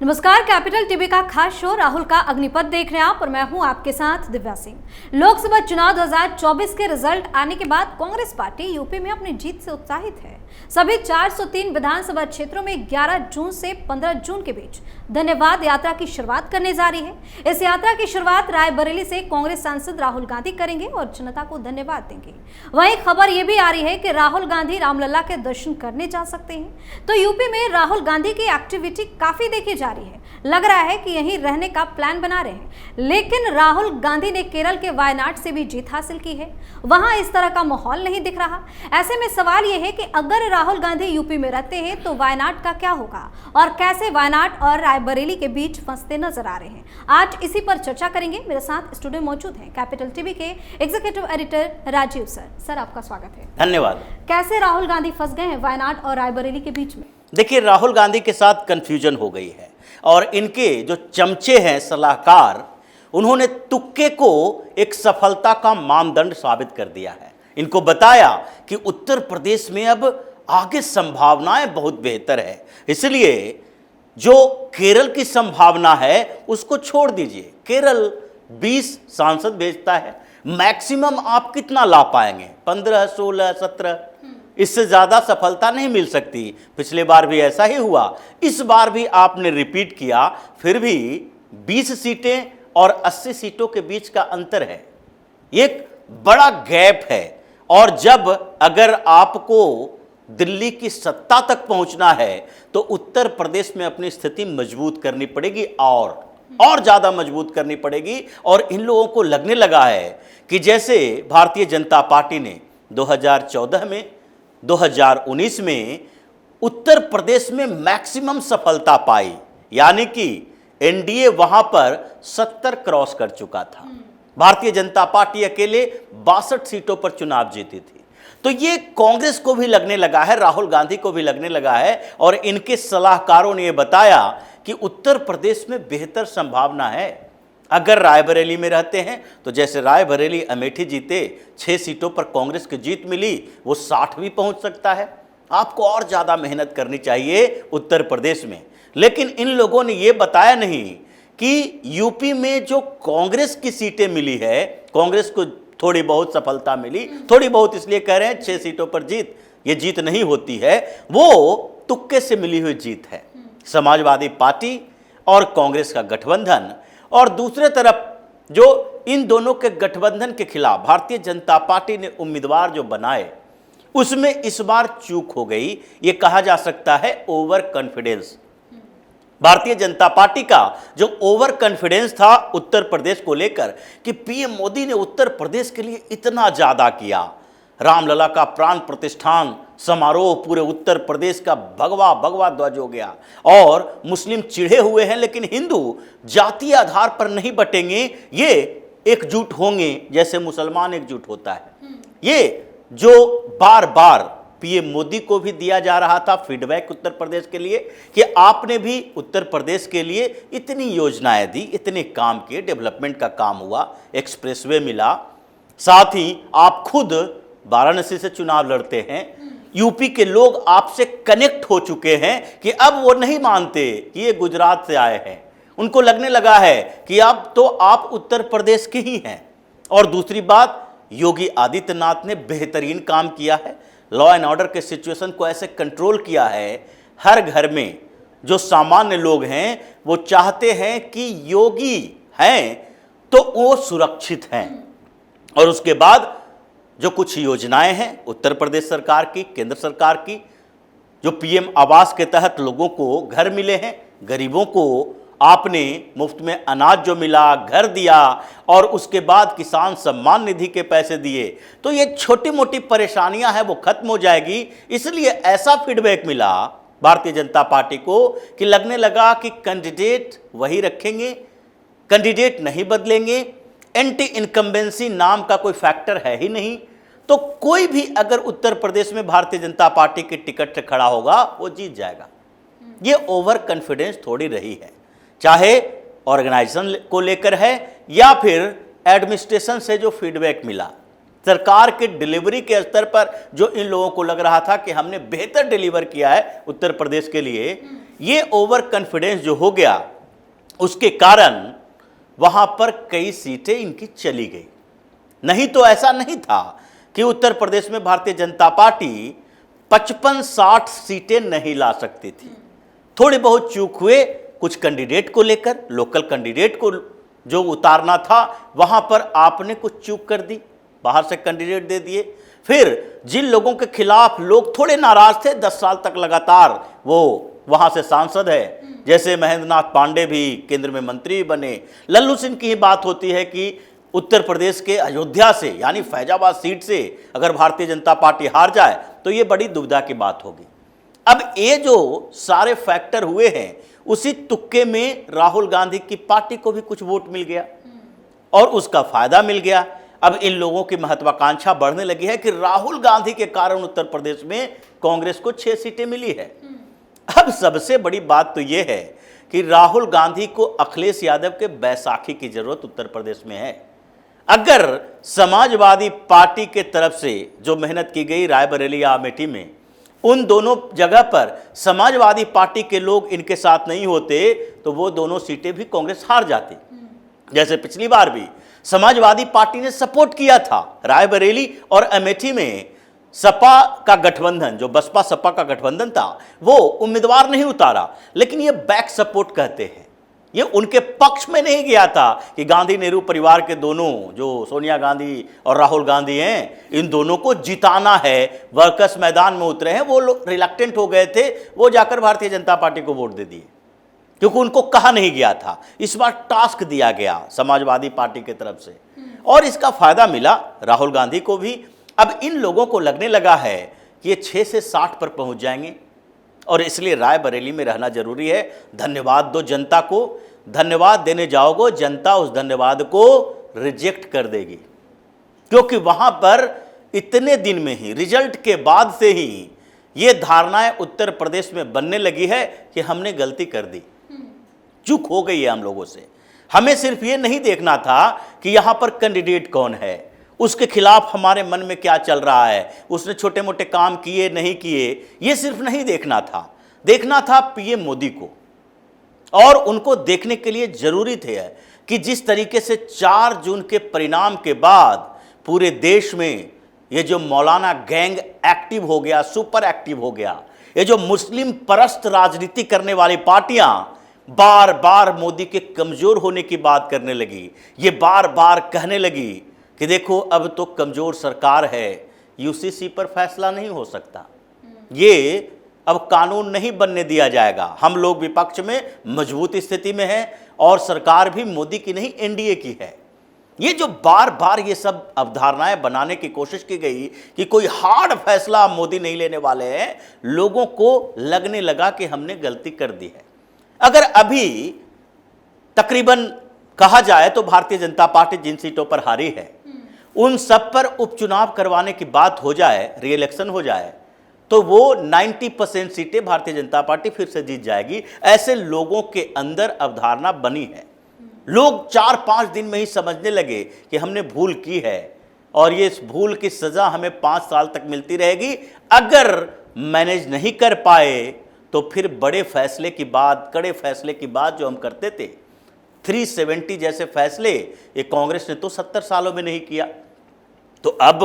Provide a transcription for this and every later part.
नमस्कार, capital TV का खास शो राहुल का अग्निपथ देख रहे हैं आप और मैं हूं आपके साथ दिव्या सिंह। लोकसभा चुनाव 2024 के रिजल्ट आने के बाद कांग्रेस पार्टी यूपी में अपनी जीत से उत्साहित है। सभी 403 विधानसभा क्षेत्रों में 11 जून से 15 जून के बीच धन्यवाद यात्रा की शुरुआत करने जा रही है। इस यात्रा की शुरुआत रायबरेली से कांग्रेस सांसद राहुल गांधी करेंगे और जनता को धन्यवाद देंगे। वहीं खबर यह भी आ रही है कि राहुल गांधी रामलला के दर्शन करने जा सकते हैं। तो यूपी में राहुल गांधी की एक्टिविटी काफी देखी जा रही है। लग रहा है कि यहीं रहने का प्लान बना रहे हैं। लेकिन राहुल गांधी ने केरल के वायनाड से भी जीत हासिल की है। वहां इस तरह का माहौल नहीं दिख रहा। ऐसे में सवाल यह है कि अगर राहुल गांधी यूपी में रहते हैं तो वायनाड का क्या होगा और कैसे वायनाड और रायबरेली के बीच फंसते नजर आ रहे हैं। आज इसी पर चर्चा करेंगे। मेरे साथ स्टूडियो मौजूद हैं कैपिटल टीवी के एग्जीक्यूटिव एडिटर राजीव सर। आपका स्वागत है। धन्यवाद। कैसे राहुल गांधी फंस गए हैं वायनाड और रायबरेली के बीच में? देखिए, राहुल गांधी के साथ कंफ्यूजन हो गई है और इनके जो चमचे हैं सलाहकार, उन्होंने तुक्के को एक सफलता का मानदंड साबित कर दिया है। इनको बताया कि उत्तर प्रदेश में अब आगे संभावनाएं बहुत बेहतर है, इसलिए जो केरल की संभावना है उसको छोड़ दीजिए। केरल 20 सांसद भेजता है, मैक्सिमम आप कितना ला पाएंगे? 15, 16, 17, इससे ज़्यादा सफलता नहीं मिल सकती। पिछले बार भी ऐसा ही हुआ, इस बार भी आपने रिपीट किया, फिर भी 20 सीटें और 80 सीटों के बीच का अंतर है, एक बड़ा गैप है। और जब अगर आपको दिल्ली की सत्ता तक पहुंचना है तो उत्तर प्रदेश में अपनी स्थिति मजबूत करनी पड़ेगी और ज़्यादा मजबूत करनी पड़ेगी। और इन लोगों को लगने लगा है कि जैसे भारतीय जनता पार्टी ने 2014 में, 2019 में उत्तर प्रदेश में मैक्सिमम सफलता पाई, यानी कि एनडीए वहां पर 70 क्रॉस कर चुका था। भारतीय जनता पार्टी अकेले 62 सीटों पर चुनाव जीती थी। तो ये कांग्रेस को भी लगने लगा है, राहुल गांधी को भी लगने लगा है और इनके सलाहकारों ने यह बताया कि उत्तर प्रदेश में बेहतर संभावना है। अगर रायबरेली में रहते हैं तो जैसे रायबरेली अमेठी जीते, 6 सीटों पर कांग्रेस की जीत मिली, वो 60 भी पहुंच सकता है। आपको और ज़्यादा मेहनत करनी चाहिए उत्तर प्रदेश में। लेकिन इन लोगों ने ये बताया नहीं कि यूपी में जो कांग्रेस की सीटें मिली है, कांग्रेस को थोड़ी बहुत सफलता मिली, थोड़ी बहुत इसलिए कह रहे हैं 6 सीटों पर जीत, ये जीत नहीं होती है, वो तुक्के से मिली हुई जीत है। समाजवादी पार्टी और कांग्रेस का गठबंधन, और दूसरे तरफ जो इन दोनों के गठबंधन के खिलाफ भारतीय जनता पार्टी ने उम्मीदवार जो बनाए, उसमें इस बार चूक हो गई। ये कहा जा सकता है over confidence. Bharatiya Janata party का जो ओवर कॉन्फिडेंस था उत्तर प्रदेश को लेकर कि पीएम मोदी ने उत्तर प्रदेश के लिए इतना ज्यादा किया, रामलला का प्राण प्रतिष्ठान समारोह पूरे उत्तर प्रदेश का भगवा भगवा ध्वज हो गया। और मुस्लिम चिढ़े हुए हैं, लेकिन हिंदू जातीय आधार पर नहीं बटेंगे, ये एकजुट होंगे जैसे मुसलमान एकजुट होता है। ये जो बार बार पीएम मोदी को भी दिया जा रहा था फीडबैक उत्तर प्रदेश के लिए कि आपने भी उत्तर प्रदेश के लिए इतनी योजनाएं दी, इतने काम किए, डेवलपमेंट का काम हुआ, एक्सप्रेसवे मिला, साथ ही आप खुद वाराणसी से चुनाव लड़ते हैं। यूपी के लोग आपसे कनेक्ट हो चुके हैं कि अब वो नहीं मानते कि ये गुजरात से आए हैं। उनको लगने लगा है कि अब तो आप उत्तर प्रदेश के ही हैं। और दूसरी बात, योगी आदित्यनाथ ने बेहतरीन काम किया है, लॉ एंड ऑर्डर के सिचुएशन को ऐसे कंट्रोल किया है। हर घर में जो सामान्य लोग हैं वो चाहते हैं कि योगी हैं तो वो सुरक्षित हैं। और उसके बाद जो कुछ योजनाएं हैं उत्तर प्रदेश सरकार की, केंद्र सरकार की, जो पीएम आवास के तहत लोगों को घर मिले हैं, गरीबों को आपने मुफ्त में अनाज जो मिला, घर दिया, और उसके बाद किसान सम्मान निधि के पैसे दिए, तो ये छोटी मोटी परेशानियां हैं वो खत्म हो जाएगी। इसलिए ऐसा फीडबैक मिला भारतीय जनता पार्टी को कि लगने लगा कि कैंडिडेट वही रखेंगे, कैंडिडेट नहीं बदलेंगे, एंटी इनकम्बेंसी नाम का कोई फैक्टर है ही नहीं। तो कोई भी अगर उत्तर प्रदेश में भारतीय जनता पार्टी के टिकट से खड़ा होगा वो जीत जाएगा। ये ओवर कॉन्फिडेंस थोड़ी रही है, चाहे ऑर्गेनाइजेशन को लेकर है या फिर एडमिनिस्ट्रेशन से जो फीडबैक मिला। सरकार के डिलीवरी के स्तर पर जो इन लोगों को लग रहा था कि हमने बेहतर डिलीवर किया है उत्तर प्रदेश के लिए, ये ओवर कॉन्फिडेंस जो हो गया, उसके कारण वहां पर कई सीटें इनकी चली गई। नहीं तो ऐसा नहीं था कि उत्तर प्रदेश में भारतीय जनता पार्टी 55-60 सीटें नहीं ला सकती थी। थोड़े बहुत चूक हुए कुछ कैंडिडेट को लेकर, लोकल कैंडिडेट को जो उतारना था वहां पर आपने कुछ चूक कर दी, बाहर से कैंडिडेट दे दिए। फिर जिन लोगों के खिलाफ लोग थोड़े नाराज थे, 10 साल तक लगातार वो वहां से सांसद है, जैसे महेंद्र नाथ पांडे भी केंद्र में मंत्री बने। लल्लू सिंह की ही बात होती है कि उत्तर प्रदेश के अयोध्या से यानी फैजाबाद सीट से अगर भारतीय जनता पार्टी हार जाए तो ये बड़ी दुविधा की बात होगी। अब ये जो सारे फैक्टर हुए हैं, उसी तुक्के में राहुल गांधी की पार्टी को भी कुछ वोट मिल गया और उसका फायदा मिल गया। अब इन लोगों की महत्वाकांक्षा बढ़ने लगी है कि राहुल गांधी के कारण उत्तर प्रदेश में कांग्रेस को 6 सीटें मिली है। अब सबसे बड़ी बात तो यह है कि राहुल गांधी को अखिलेश यादव के बैसाखी की जरूरत उत्तर प्रदेश में है। अगर समाजवादी पार्टी के तरफ से जो मेहनत की गई रायबरेली या अमेठी में, उन दोनों जगह पर समाजवादी पार्टी के लोग इनके साथ नहीं होते तो वो दोनों सीटें भी कांग्रेस हार जाती। जैसे पिछली बार भी समाजवादी पार्टी ने सपोर्ट किया था रायबरेली और अमेठी में, सपा का गठबंधन, जो बसपा सपा का गठबंधन था, वो उम्मीदवार नहीं उतारा, लेकिन ये बैक सपोर्ट कहते हैं, ये उनके पक्ष में नहीं गया था कि गांधी नेहरू परिवार के दोनों, जो सोनिया गांधी और राहुल गांधी हैं, इन दोनों को जिताना है। वर्कर्स मैदान में उतरे हैं, वो लोग रिलक्टेंट हो गए थे, वो जाकर भारतीय जनता पार्टी को वोट दे दिए क्योंकि उनको कहा नहीं गया था। इस बार टास्क दिया गया समाजवादी पार्टी की तरफ से और इसका फायदा मिला राहुल गांधी को भी। अब इन लोगों को लगने लगा है कि ये 6 से 60 पर पहुंच जाएंगे और इसलिए रायबरेली में रहना जरूरी है। धन्यवाद दो जनता को, धन्यवाद देने जाओगे, जनता उस धन्यवाद को रिजेक्ट कर देगी क्योंकि वहां पर इतने दिन में ही, रिजल्ट के बाद से ही ये धारणाएं उत्तर प्रदेश में बनने लगी है कि हमने गलती कर दी, चूक हो गई है हम लोगों से। हमें सिर्फ ये नहीं देखना था कि यहां पर कैंडिडेट कौन है, उसके खिलाफ हमारे मन में क्या चल रहा है, उसने छोटे मोटे काम किए नहीं किए, ये सिर्फ नहीं देखना था। देखना था पीएम मोदी को, और उनको देखने के लिए जरूरी थे कि जिस तरीके से 4 जून के परिणाम के बाद पूरे देश में ये जो मौलाना गैंग एक्टिव हो गया, सुपर एक्टिव हो गया, ये जो मुस्लिम परस्त राजनीति करने वाली पार्टियां बार बार मोदी के कमजोर होने की बात करने लगी, ये बार बार कहने लगी कि देखो अब तो कमजोर सरकार है, यूसीसी पर फैसला नहीं हो सकता, ये अब कानून नहीं बनने दिया जाएगा, हम लोग विपक्ष में मजबूत स्थिति में हैं और सरकार भी मोदी की नहीं एनडीए की है। ये जो बार बार ये सब अवधारणाएं बनाने की कोशिश की गई कि कोई हार्ड फैसला मोदी नहीं लेने वाले हैं, लोगों को लगने लगा कि हमने गलती कर दी है। अगर अभी तकरीबन कहा जाए तो भारतीय जनता पार्टी जिन सीटों पर हारी है उन सब पर उपचुनाव करवाने की बात हो जाए, री इलेक्शन हो जाए, तो वो 90% सीटें भारतीय जनता पार्टी फिर से जीत जाएगी। ऐसे लोगों के अंदर अवधारणा बनी है। लोग 4-5 दिन में ही समझने लगे कि हमने भूल की है और ये इस भूल की सजा हमें 5 साल तक मिलती रहेगी। अगर मैनेज नहीं कर पाए तो फिर बड़े फैसले की बात, कड़े फैसले की बात जो हम करते थे, 370 जैसे फैसले ये कांग्रेस ने तो 70 सालों में नहीं किया। तो अब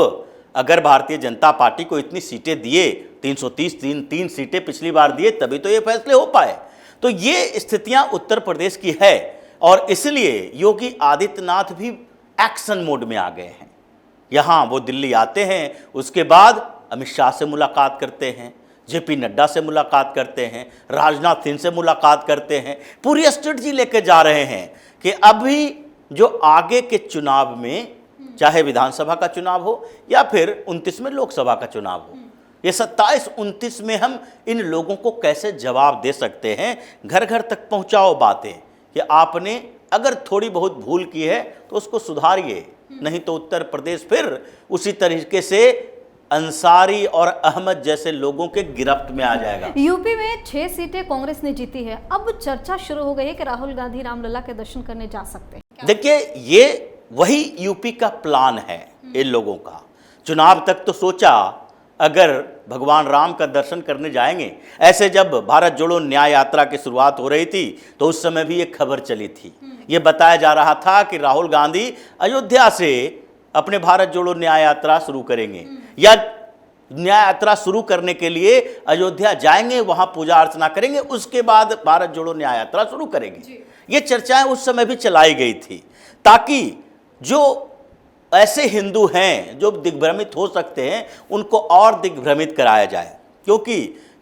अगर भारतीय जनता पार्टी को इतनी सीटें दिए, 330 3 सीटें पिछली बार दिए, तभी तो ये फैसले हो पाए। तो ये स्थितियां उत्तर प्रदेश की है और इसलिए योगी आदित्यनाथ भी एक्शन मोड में आ गए हैं। यहाँ वो दिल्ली आते हैं, उसके बाद अमित शाह से मुलाकात करते हैं, जेपी नड्डा से मुलाकात करते हैं, राजनाथ सिंह से मुलाकात करते हैं, पूरी स्ट्रेटजी लेके जा रहे हैं कि अभी जो आगे के चुनाव में, चाहे विधानसभा का चुनाव हो या फिर 29 में लोकसभा का चुनाव हो, ये 27-29 में हम इन लोगों को कैसे जवाब दे सकते हैं। घर घर तक पहुंचाओ बातें कि आपने अगर थोड़ी बहुत भूल की है तो उसको सुधारिए, नहीं तो उत्तर प्रदेश फिर उसी तरीके से अंसारी और अहमद जैसे लोगों के गिरफ्त में आ जाएगा। यूपी में 6 सीटें कांग्रेस ने जीती है। अब चर्चा शुरू हो गई है कि राहुल गांधी रामलला के दर्शन करने जा सकते हैं। देखिए, ये वही यूपी का प्लान है इन लोगों का चुनाव तक तो सोचा अगर भगवान राम का दर्शन करने जाएंगे। ऐसे जब भारत जोड़ो न्याय यात्रा की शुरुआत हो रही थी तो उस समय भी एक खबर चली थी, ये बताया जा रहा था कि राहुल गांधी अयोध्या से अपने भारत जोड़ो न्याय यात्रा शुरू करेंगे या न्याय यात्रा शुरू करने के लिए अयोध्या जाएंगे, वहां पूजा अर्चना करेंगे, उसके बाद भारत जोड़ो न्याय यात्रा शुरू करेंगे। ये चर्चाएं उस समय भी चलाई गई थी ताकि जो ऐसे हिंदू हैं जो दिग्भ्रमित हो सकते हैं उनको और दिग्भ्रमित कराया जाए, क्योंकि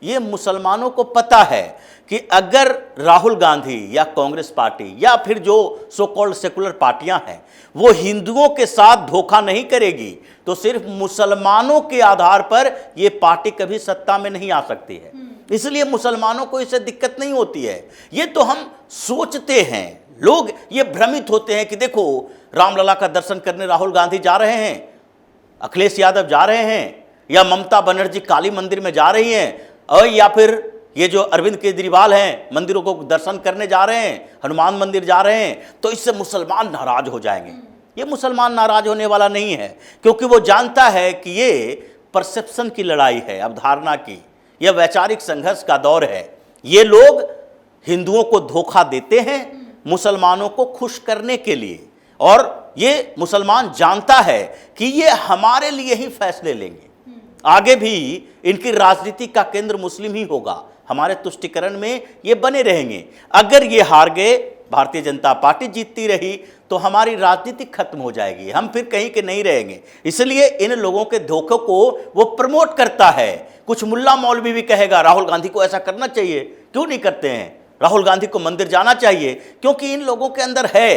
ये मुसलमानों को पता है कि अगर राहुल गांधी या कांग्रेस पार्टी या फिर जो सो कॉल्ड सेकुलर पार्टियां हैं वो हिंदुओं के साथ धोखा नहीं करेगी तो सिर्फ मुसलमानों के आधार पर ये पार्टी कभी सत्ता में नहीं आ सकती है। इसलिए मुसलमानों को इससे दिक्कत नहीं होती है। ये तो हम सोचते हैं, लोग ये भ्रमित होते हैं कि देखो रामलला का दर्शन करने राहुल गांधी जा रहे हैं, अखिलेश यादव जा रहे हैं, या ममता बनर्जी काली मंदिर में जा रही हैं, और या फिर ये जो अरविंद केजरीवाल हैं मंदिरों को दर्शन करने जा रहे हैं, हनुमान मंदिर जा रहे हैं, तो इससे मुसलमान नाराज हो जाएंगे। ये मुसलमान नाराज होने वाला नहीं है, क्योंकि वो जानता है कि ये परसेप्शन की लड़ाई है, अवधारणा की, यह वैचारिक संघर्ष का दौर है। ये लोग हिंदुओं को धोखा देते हैं मुसलमानों को खुश करने के लिए, और ये मुसलमान जानता है कि ये हमारे लिए ही फैसले लेंगे, आगे भी इनकी राजनीति का केंद्र मुस्लिम ही होगा, हमारे तुष्टिकरण में ये बने रहेंगे। अगर ये हार गए, भारतीय जनता पार्टी जीतती रही, तो हमारी राजनीति खत्म हो जाएगी, हम फिर कहीं के नहीं रहेंगे। इसलिए इन लोगों के धोखे को वो प्रमोट करता है। कुछ मुल्ला मौलवी भी कहेगा राहुल गांधी को ऐसा करना चाहिए, क्यों नहीं करते हैं, राहुल गांधी को मंदिर जाना चाहिए, क्योंकि इन लोगों के अंदर है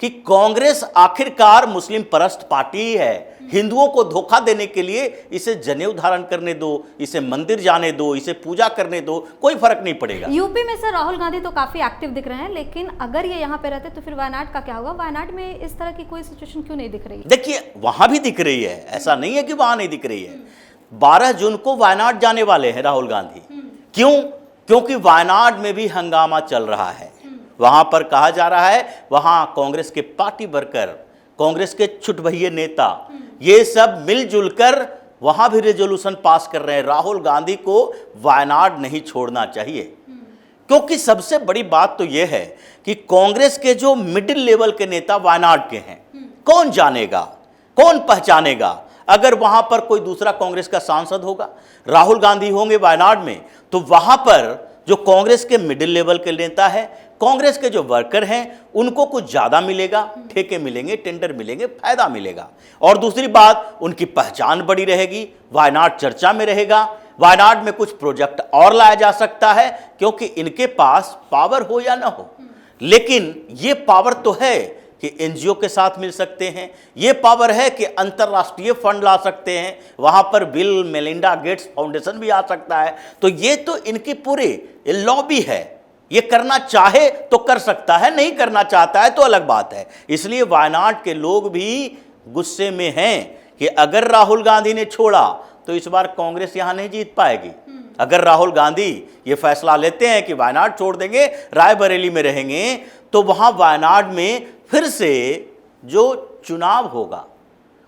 कि कांग्रेस आखिरकार मुस्लिम परस्त पार्टी है। हिंदुओं को धोखा देने के लिए इसे जनेऊ धारण करने दो, इसे मंदिर जाने दो, इसे पूजा करने दो, कोई फर्क नहीं पड़ेगा। यूपी में सर राहुल गांधी तो काफी एक्टिव दिख रहे हैं, लेकिन अगर ये यहाँ पे रहते तो फिर वायनाड का क्या होगा? वायनाड में इस तरह की कोई सिचुएशन क्यों नहीं दिख रही? देखिए वहां भी दिख रही है, ऐसा नहीं है कि वहां नहीं दिख रही है। 12 जून को वायनाड जाने वाले हैं राहुल गांधी। क्यों? क्योंकि वायनाड में भी हंगामा चल रहा है। वहां पर कहा जा रहा है वहां कांग्रेस के पार्टी वर्कर, कांग्रेस के छुटभइये नेता, ये सब मिलजुल कर वहां भी रेजोल्यूशन पास कर रहे हैं, राहुल गांधी को वायनाड नहीं छोड़ना चाहिए। क्योंकि सबसे बड़ी बात तो यह है कि कांग्रेस के जो मिडिल लेवल के नेता वायनाड के हैं, कौन जानेगा, कौन पहचानेगा? अगर वहां पर कोई दूसरा कांग्रेस का सांसद होगा, राहुल गांधी होंगे वायनाड में, तो वहां पर जो कांग्रेस के मिडिल लेवल के नेता है, कांग्रेस के जो वर्कर हैं, उनको कुछ ज्यादा मिलेगा, ठेके मिलेंगे, टेंडर मिलेंगे, फायदा मिलेगा। और दूसरी बात, उनकी पहचान बड़ी रहेगी, वायनाड चर्चा में रहेगा, वायनाड में कुछ प्रोजेक्ट और लाया जा सकता है, क्योंकि इनके पास पावर हो या ना हो, लेकिन ये पावर तो है कि एनजीओ के साथ मिल सकते हैं, ये पावर है कि अंतर्राष्ट्रीय फंड ला सकते हैं, वहां पर बिल मेलिंडा गेट्स फाउंडेशन भी आ सकता है। तो ये तो इनकी पूरी लॉबी है, ये करना चाहे तो कर सकता है, नहीं करना चाहता है तो अलग बात है। इसलिए वायनाड के लोग भी गुस्से में हैं कि अगर राहुल गांधी ने छोड़ा तो इस बार कांग्रेस यहां नहीं जीत पाएगी। अगर राहुल गांधी ये फैसला लेते हैं कि वायनाड छोड़ देंगे, रायबरेली में रहेंगे, तो वहां वायनाड में फिर से जो चुनाव होगा,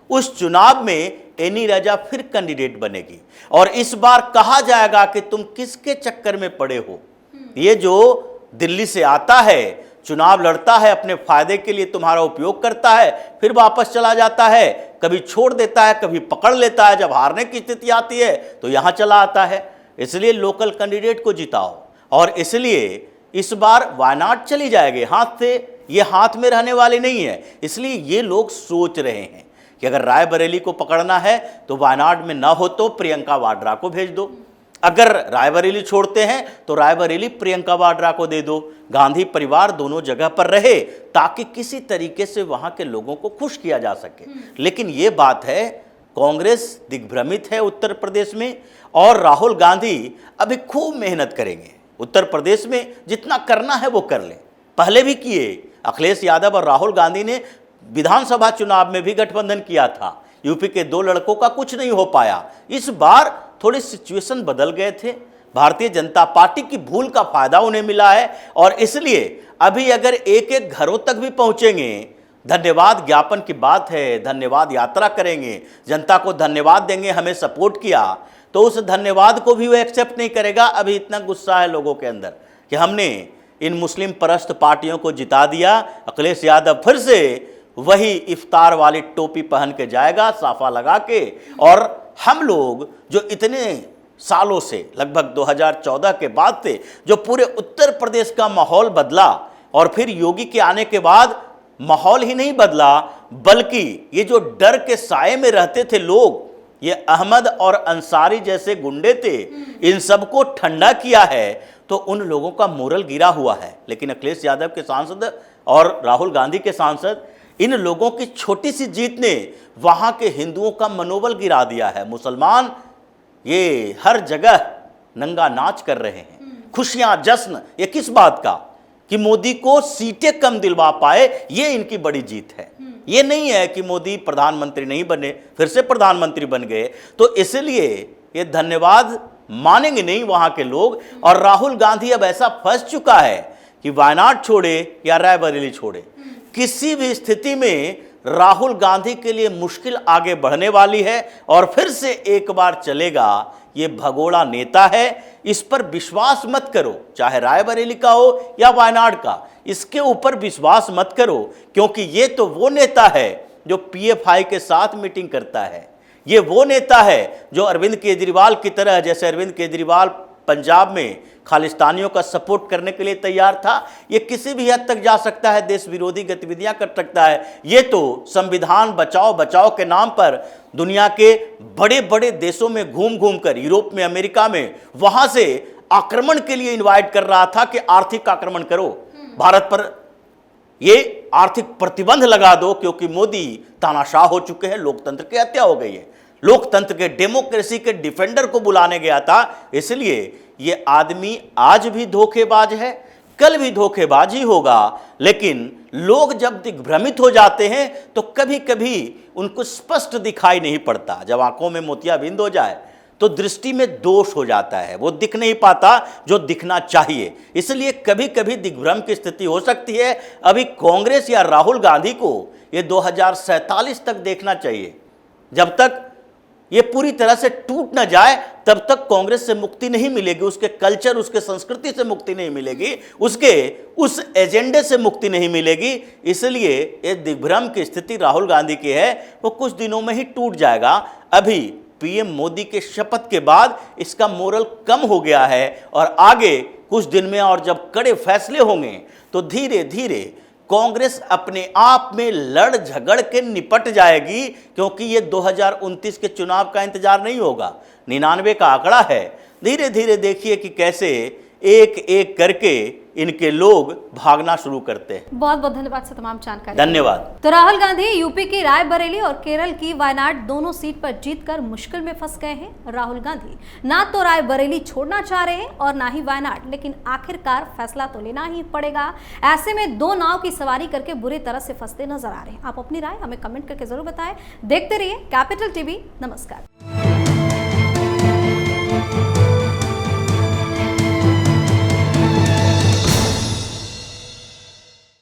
उस चुनाव में एनी राजा फिर कैंडिडेट बनेगी, और इस बार कहा जाएगा कि तुम किसके चक्कर में पड़े हो। ये जो दिल्ली से आता है, चुनाव लड़ता है, अपने फायदे के लिए तुम्हारा उपयोग करता है, फिर वापस चला जाता है, कभी छोड़ देता है, कभी पकड़ लेता है, जब हारने की स्थिति आती है तो यहां चला आता है। इसलिए लोकल कैंडिडेट को जिताओ, और इसलिए इस बार वायनाड चली जाएगी हाथ से, ये हाथ में रहने वाले नहीं है। इसलिए ये लोग सोच रहे हैं कि अगर रायबरेली को पकड़ना है तो वायनाड में ना हो तो प्रियंका वाड्रा को भेज दो, अगर रायबरेली छोड़ते हैं तो रायबरेली प्रियंका वाड्रा को दे दो, गांधी परिवार दोनों जगह पर रहे, ताकि किसी तरीके से वहां के लोगों को खुश किया जा सके। लेकिन ये बात है, कांग्रेस दिग्भ्रमित है उत्तर प्रदेश में, और राहुल गांधी अभी खूब मेहनत करेंगे उत्तर प्रदेश में, जितना करना है वो कर ले। पहले भी किए, अखिलेश यादव और राहुल गांधी ने विधानसभा चुनाव में भी गठबंधन किया था, यूपी के 2 लड़कों का कुछ नहीं हो पाया। इस बार थोड़े सिचुएशन बदल गए थे, भारतीय जनता पार्टी की भूल का फायदा उन्हें मिला है, और इसलिए अभी अगर एक एक घरों तक भी पहुंचेंगे धन्यवाद ज्ञापन की बात है, धन्यवाद यात्रा करेंगे, जनता को धन्यवाद देंगे, हमें सपोर्ट किया, तो उस धन्यवाद को भी वो एक्सेप्ट नहीं करेगा। अभी इतना गुस्सा है लोगों के अंदर कि हमने इन मुस्लिम परस्त पार्टियों को जिता दिया। अखिलेश यादव फिर से वही इफ्तार वाली टोपी पहन के जाएगा, साफा लगा के, और हम लोग जो इतने सालों से, लगभग 2014 के बाद से जो पूरे उत्तर प्रदेश का माहौल बदला, और फिर योगी के आने के बाद माहौल ही नहीं बदला, बल्कि ये जो डर के साए में रहते थे लोग, ये अहमद और अंसारी जैसे गुंडे थे, इन सबको ठंडा किया है, तो उन लोगों का मोरल गिरा हुआ है। लेकिन अखिलेश यादव के सांसद और राहुल गांधी के सांसद, इन लोगों की छोटी सी जीत ने वहां के हिंदुओं का मनोबल गिरा दिया है। मुसलमान ये हर जगह नंगा नाच कर रहे हैं, खुशियां, जश्न, ये किस बात का कि मोदी को सीटें कम दिलवा पाए, ये इनकी बड़ी जीत है। ये नहीं है कि मोदी प्रधानमंत्री नहीं बने, फिर से प्रधानमंत्री बन गए, तो इसलिए ये धन्यवाद मानेंगे नहीं वहां के लोग। और राहुल गांधी अब ऐसा फंस चुका है कि वायनाड छोड़े या रायबरेली छोड़े, किसी भी स्थिति में राहुल गांधी के लिए मुश्किल आगे बढ़ने वाली है, और फिर से एक बार चलेगा। ये भगोड़ा नेता है, इस पर विश्वास मत करो, चाहे रायबरेली का हो या वायनाड का, इसके ऊपर विश्वास मत करो, क्योंकि ये तो वो नेता है जो पीएफआई के साथ मीटिंग करता है। ये वो नेता है जो अरविंद केजरीवाल की तरह, जैसे अरविंद केजरीवाल पंजाब में खालिस्तानियों का सपोर्ट करने के लिए तैयार था, ये किसी भी हद तक जा सकता है, देश विरोधी गतिविधियां कर सकता है। ये तो संविधान बचाओ बचाओ के नाम पर दुनिया के बड़े बड़े देशों में घूम घूम कर, यूरोप में, अमेरिका में, वहां से आक्रमण के लिए इनवाइट कर रहा था कि आर्थिक आक्रमण करो, भारत पर ये आर्थिक प्रतिबंध लगा दो, क्योंकि मोदी तानाशाह हो चुके हैं, लोकतंत्र की हत्या हो गई है। लोकतंत्र के, डेमोक्रेसी के डिफेंडर को बुलाने गया था। इसलिए ये आदमी आज भी धोखेबाज है, कल भी धोखेबाज ही होगा। लेकिन लोग जब दिग्भ्रमित हो जाते हैं तो कभी कभी उनको स्पष्ट दिखाई नहीं पड़ता। जब आंखों में मोतियाबिंद हो जाए तो दृष्टि में दोष हो जाता है, वो दिख नहीं पाता जो दिखना चाहिए। इसलिए कभी कभी दिग्भ्रम की स्थिति हो सकती है। अभी कांग्रेस या राहुल गांधी को ये 2047 तक देखना चाहिए। जब तक ये पूरी तरह से टूट न जाए तब तक कांग्रेस से मुक्ति नहीं मिलेगी, उसके कल्चर, उसके संस्कृति से मुक्ति नहीं मिलेगी, उसके उस एजेंडे से मुक्ति नहीं मिलेगी। इसलिए ये दिग्भ्रम की स्थिति राहुल गांधी की है, वो कुछ दिनों में ही टूट जाएगा। अभी पीएम मोदी के शपथ के बाद इसका मोरल कम हो गया है, और आगे कुछ दिन में और जब कड़े फैसले होंगे तो धीरे धीरे कांग्रेस अपने आप में लड़ झगड़ के निपट जाएगी, क्योंकि ये 2029 के चुनाव का इंतजार नहीं होगा। 99 का आंकड़ा है। धीरे धीरे देखिए कि कैसे एक एक करके इनके लोग भागना शुरू करते हैं। बहुत बहुत धन्यवाद सर तमाम जानकारी। धन्यवाद। तो राहुल गांधी यूपी की रायबरेली और केरल की वायनाड दोनों सीट पर जीतकर मुश्किल में फंस गए हैं। राहुल गांधी ना तो रायबरेली छोड़ना चाह रहे हैं और ना ही वायनाड, लेकिन आखिरकार फैसला तो लेना ही पड़ेगा। ऐसे में दो नाव की सवारी करके बुरी तरह से फंसते नजर आ रहे हैं। आप अपनी राय हमें कमेंट करके जरूर बताएं। देखते रहिए कैपिटल टीवी। नमस्कार।